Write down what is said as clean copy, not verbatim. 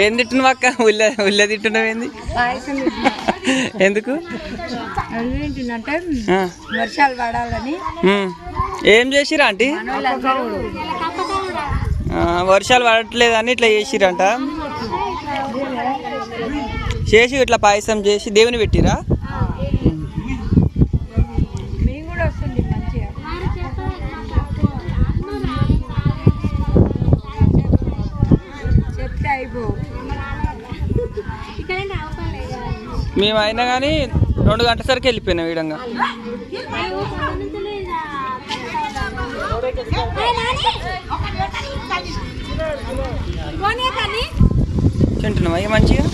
ఏం తింటున్నావు అక్క? ఉల్ల తింటున్నావు ఏంది? ఎందుకు? వర్షాలు పడాలని. ఏం చేసిరా ఆంటీ? వర్షాలు పడట్లేదని ఇట్లా చేసిరంట. చేసి ఇట్లా పాయసం చేసి దేవుని పెట్టిరా? మేము అయినా కానీ 2 గంటల సరికి వెళ్ళిపోయినాం ఈడంగా. తింటున్నావా మంచిగా?